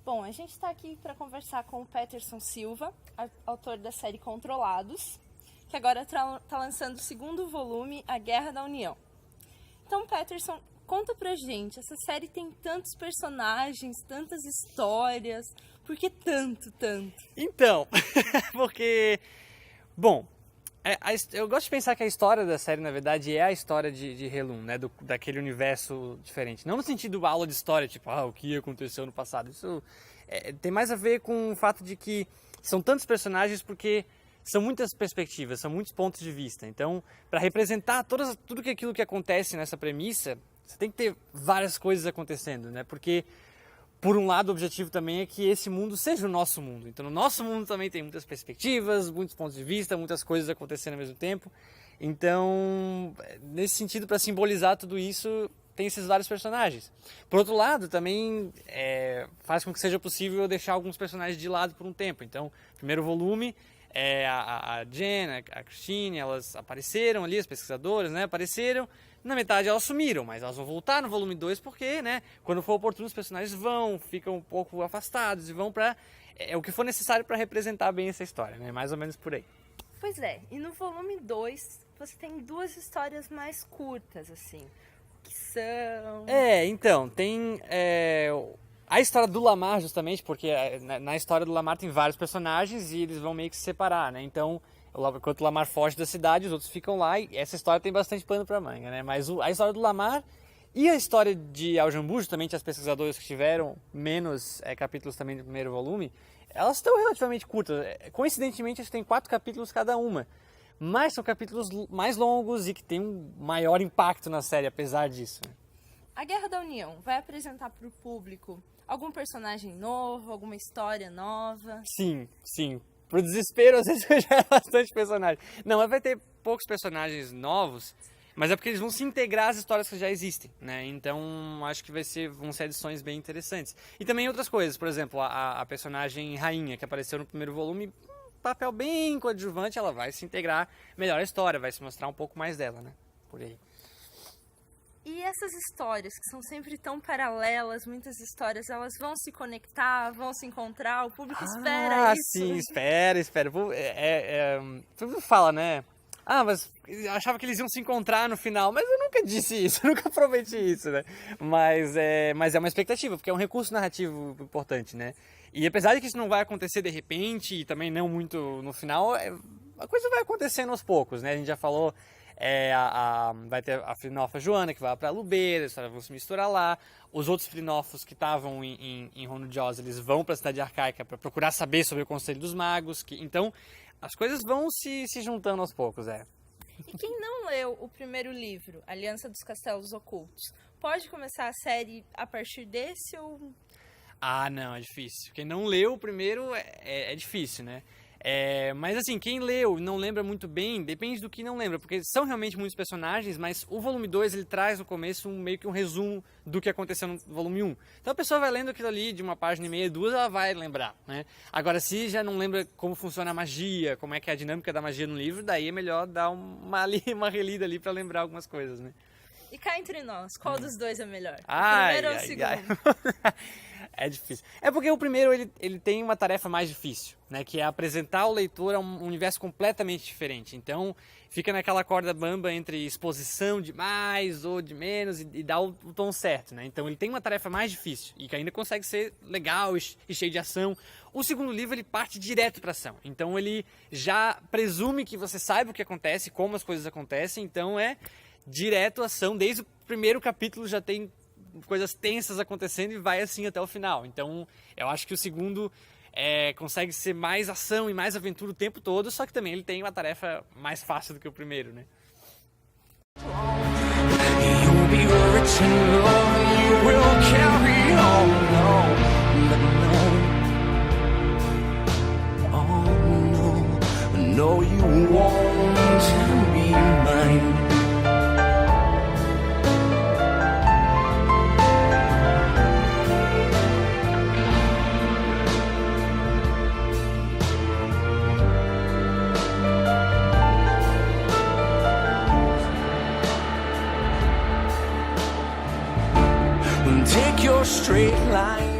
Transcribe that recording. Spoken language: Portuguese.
Bom, a gente está aqui para conversar com o Peterson Silva, autor da série Controlados, que agora está lançando o segundo volume, A Guerra da União. Então, Peterson, conta pra gente, essa série tem tantos personagens, tantas histórias, por que tanto? Então, porque, bom, eu gosto de pensar que a história da série, na verdade, é a história de Helum, né, daquele universo diferente. Não no sentido aula de história, tipo, o que aconteceu no passado. Isso tem mais a ver com o fato de que são tantos personagens porque são muitas perspectivas, são muitos pontos de vista. Então, para representar tudo aquilo que acontece nessa premissa, você tem que ter várias coisas acontecendo, né? Porque, por um lado, o objetivo também é que esse mundo seja o nosso mundo. Então, no nosso mundo também tem muitas perspectivas, muitos pontos de vista, muitas coisas acontecendo ao mesmo tempo. Então, nesse sentido, para simbolizar tudo isso, tem esses vários personagens. Por outro lado, também faz com que seja possível deixar alguns personagens de lado por um tempo. Então, primeiro volume, a Jen, a Christine, elas apareceram ali, as pesquisadoras, né, apareceram. Na metade elas sumiram, mas elas vão voltar no volume 2 porque, né, quando for oportuno os personagens ficam um pouco afastados e vão para o que for necessário para representar bem essa história, né, mais ou menos por aí. Pois é, e no volume 2 você tem duas histórias mais curtas, assim, que são... Então, tem a história do Lamar, justamente, porque na história do Lamar tem vários personagens e eles vão meio que se separar, né, então... Enquanto o Lamar foge da cidade, os outros ficam lá e essa história tem bastante pano pra manga, né? Mas a história do Lamar e a história de Aljambu, justamente as pesquisadoras que tiveram menos capítulos também no primeiro volume, elas estão relativamente curtas. Coincidentemente, eles têm 4 capítulos cada uma, mas são capítulos mais longos e que têm um maior impacto na série, apesar disso. A Guerra da União vai apresentar para o público algum personagem novo, alguma história nova? Sim. Pro desespero, às vezes já é bastante personagem. Não, mas vai ter poucos personagens novos, mas é porque eles vão se integrar às histórias que já existem, né? Então, acho que vão ser edições bem interessantes. E também outras coisas, por exemplo, a personagem Rainha, que apareceu no primeiro volume, um papel bem coadjuvante, ela vai se integrar melhor à história, vai se mostrar um pouco mais dela, né? Por aí. E essas histórias, que são sempre tão paralelas, muitas histórias, elas vão se conectar, vão se encontrar, o público espera isso? Sim, espera. Todo mundo fala, né? Mas eu achava que eles iam se encontrar no final, mas eu nunca disse isso, eu nunca prometi isso, né? Mas é uma expectativa, porque é um recurso narrativo importante, né? E apesar de que isso não vai acontecer de repente, e também não muito no final, a coisa vai acontecendo aos poucos, né? A gente já falou... vai ter a Frinófa Joana, que vai para Lubeira, eles vão se misturar lá. Os outros Frinófos que estavam em Rono Jaws, eles vão para a cidade arcaica para procurar saber sobre o Conselho dos Magos. Então, as coisas vão se juntando aos poucos, E quem não leu o primeiro livro, Aliança dos Castelos Ocultos, pode começar a série a partir desse ou... Não, é difícil. Quem não leu o primeiro é difícil, né? Mas assim, quem leu e não lembra muito bem, depende do que não lembra, porque são realmente muitos personagens, mas o volume 2 ele traz no começo meio que um resumo do que aconteceu no volume 1. Então a pessoa vai lendo aquilo ali de uma página e meia, 2, ela vai lembrar, né? Agora, se já não lembra como funciona a magia, como é que é a dinâmica da magia no livro, daí é melhor dar uma relida ali para lembrar algumas coisas, né? E cá entre nós, qual dos dois é melhor? O primeiro ou o segundo? É difícil. É porque o primeiro ele tem uma tarefa mais difícil, né? Que é apresentar ao leitor a um universo completamente diferente. Então, fica naquela corda bamba entre exposição de mais ou de menos e dar o tom certo, né? Então, ele tem uma tarefa mais difícil e que ainda consegue ser legal e cheio de ação. O segundo livro, ele parte direto para ação. Então, ele já presume que você saiba o que acontece, como as coisas acontecem. Então, é direto ação. Desde o primeiro capítulo já tem coisas tensas acontecendo e vai assim até o final. Então, eu acho que o segundo consegue ser mais ação e mais aventura o tempo todo, só que também ele tem uma tarefa mais fácil do que o primeiro, né? Take your straight line